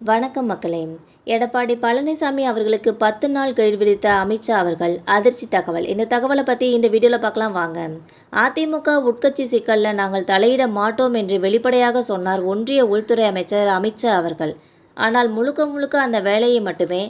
வணக்கம் மக்களே. எடப்பாடி பழனிசாமி அவர்களுக்கு 10 நாள் கெடு விதித்த அமித்ஷா அவர்கள் அதிர்ச்சி தகவல். இந்த தகவலை பற்றி இந்த வீடியோவில் பார்க்கலாம் வாங்க. அதிமுக உட்கட்சி சிக்கலில் நாங்கள் தலையிட மாட்டோம் என்று வெளிப்படையாக சொன்னார் ஒன்றிய உள்துறை அமைச்சர் அமித்ஷா அவர்கள். ஆனால் முழுக்க முழுக்க அந்த வேலையை மட்டுமே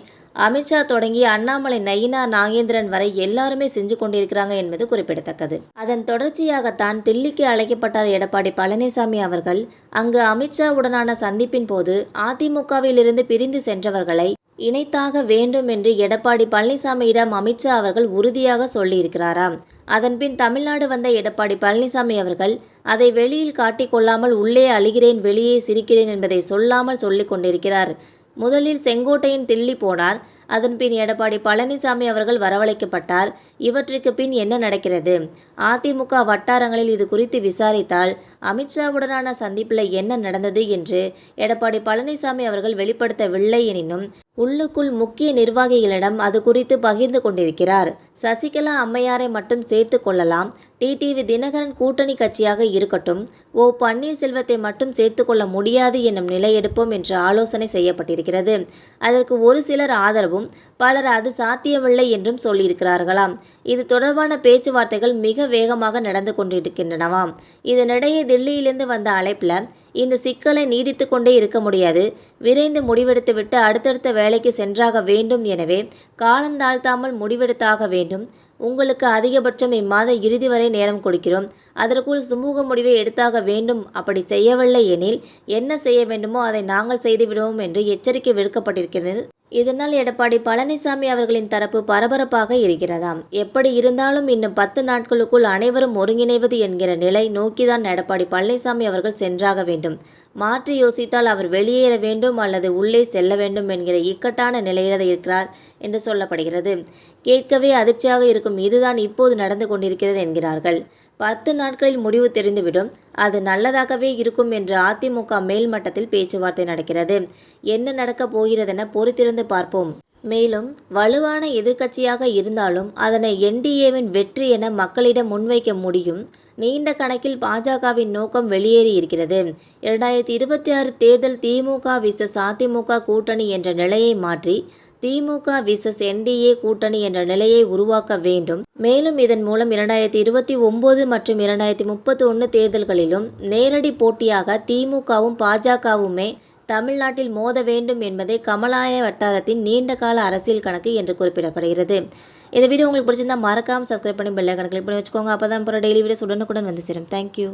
அமித்ஷா தொடங்கி அண்ணாமலை நயினார் நாகேந்திரன் வரை எல்லாருமே செஞ்சு கொண்டிருக்கிறாங்க என்பது குறிப்பிடத்தக்கது. அதன் தொடர்ச்சியாகத்தான் தில்லிக்கு அழைக்கப்பட்டார் எடப்பாடி பழனிசாமி அவர்கள். அங்கு அமித்ஷாவுடனான சந்திப்பின் போது அதிமுகவிலிருந்து பிரிந்து சென்றவர்களை இணைத்தாக வேண்டும் என்று எடப்பாடி பழனிசாமியிடம் அமித்ஷா அவர்கள் உறுதியாக சொல்லியிருக்கிறாராம். அதன்பின் தமிழ்நாடு வந்த எடப்பாடி பழனிசாமி அவர்கள் அதை வெளியில் காட்டிக்கொள்ளாமல் உள்ளே அழுகிறேன் வெளியே சிரிக்கிறேன் என்பதை சொல்லாமல் சொல்லிக் கொண்டிருக்கிறார். முதலில் செங்கோட்டையின் தில்லி போனார். அதன்பின் எடப்பாடி பழனிசாமி அவர்கள் வரவழைக்கப்பட்டார். இவற்றுக்கு பின் என்ன நடக்கிறது? அதிமுக வட்டாரங்களில் இது குறித்து விசாரித்தால் அமித்ஷாவுடனான சந்திப்பில் என்ன நடந்தது என்று எடப்பாடி பழனிசாமி அவர்கள் வெளிப்படுத்தவில்லை எனினும் உள்ளுக்குள் முக்கிய நிர்வாகிகளிடம் அது குறித்து பகிர்ந்து கொண்டிருக்கிறார். சசிகலா அம்மையாரை மட்டும் சேர்த்து கொள்ளலாம், டிடிவி தினகரன் கூட்டணி கட்சியாக இருக்கட்டும், ஓ பன்னீர்செல்வத்தை மட்டும் சேர்த்து கொள்ள முடியாது என்னும் நிலை எடுப்போம் என்று ஆலோசனை செய்யப்பட்டிருக்கிறது. அதற்கு ஒரு சிலர் ஆதரவும் பலர் அது சாத்தியமில்லை என்றும் சொல்லியிருக்கிறார்களாம். இது தொடர்பான பேச்சுவார்த்தைகள் மிக வேகமாக நடந்து கொண்டிருக்கின்றனவாம். இதனிடையே தில்லியிலிருந்து வந்த அழைப்பில் இந்த சிக்கலை நீடித்து கொண்டே இருக்க முடியாது, விரைந்து முடிவெடுத்துவிட்டு அடுத்தடுத்த வேலைக்கு சென்றாக வேண்டும், எனவே காலந்தாழ்த்தாமல் முடிவெடுத்தாக வேண்டும். உங்களுக்கு அதிகபட்சம் இம்மாத இறுதி வரை நேரம் கொடுக்கிறோம், அதற்குள் சுமூக முடிவை எடுத்தாக வேண்டும். அப்படி செய்யவில்லை எனில் என்ன செய்ய வேண்டுமோ அதை நாங்கள் செய்துவிடுவோம் என்று எச்சரிக்கை விடுக்கப்பட்டிருக்கிறது. இதனால் எடப்பாடி பழனிசாமி அவர்களின் தரப்பு பரபரப்பாக இருக்கிறதாம். எப்படி இருந்தாலும் இன்னும் 10 நாட்களுக்குள் அனைவரும் ஒருங்கிணைவது என்கிற நிலை நோக்கிதான் எடப்பாடி பழனிசாமி அவர்கள் சென்றாக வேண்டும். மாற்றி யோசித்தால் அவர் வெளியேற வேண்டும் அல்லது உள்ளே செல்ல வேண்டும் என்கிற இக்கட்டான நிலையில் இருக்கிறார் என்று சொல்லப்படுகிறது. கேட்கவே அதிர்ச்சியாக இருக்கும். இதுதான் இப்போது நடந்து கொண்டிருக்கிறது என்கிறார்கள். 10 நாட்களில் முடிவு தெரிந்துவிடும், அது நல்லதாகவே இருக்கும் என்று அதிமுக மேல்மட்டத்தில் பேச்சுவார்த்தை நடக்கிறது. என்ன நடக்கப் போகிறதென பொறுத்திருந்து பார்ப்போம். மேலும் வலுவான எதிர்க்கட்சியாக இருந்தாலும் அதனை என்டிஏவின் வெற்றி என மக்களிடம் முன்வைக்க முடியும். நீண்ட கணக்கில் பாஜகவின் நோக்கம் வெளியேறி இருக்கிறது. 2026 தேர்தல் திமுக விசஸ் அதிமுக கூட்டணி என்ற நிலையை மாற்றி திமுக விசஸ் என்டிஏ கூட்டணி என்ற நிலையை உருவாக்க வேண்டும். மேலும் இதன் மூலம் 2029 மற்றும் 2031 தேர்தல்களிலும் நேரடி போட்டியாக திமுகவும் பாஜகவுமே தமிழ்நாட்டில் மோத வேண்டும் என்பதே கமலாய வட்டாரத்தின் நீண்டகால அரசியல் கணக்கு என்று குறிப்பிடப்படுகிறது. இந்த வீடியோ உங்களுக்கு பிடிச்சிருந்தா மறக்காமல் சப்ஸ்கிரைப் பண்ணி பெல் ஐகானை கிளிக் பண்ணி வச்சுக்கோங்க. அப்போ தான் போகிற டெய்லி வீடியோஸ் உடனுக்குடன் வந்து சேரும். தேங்க்யூ.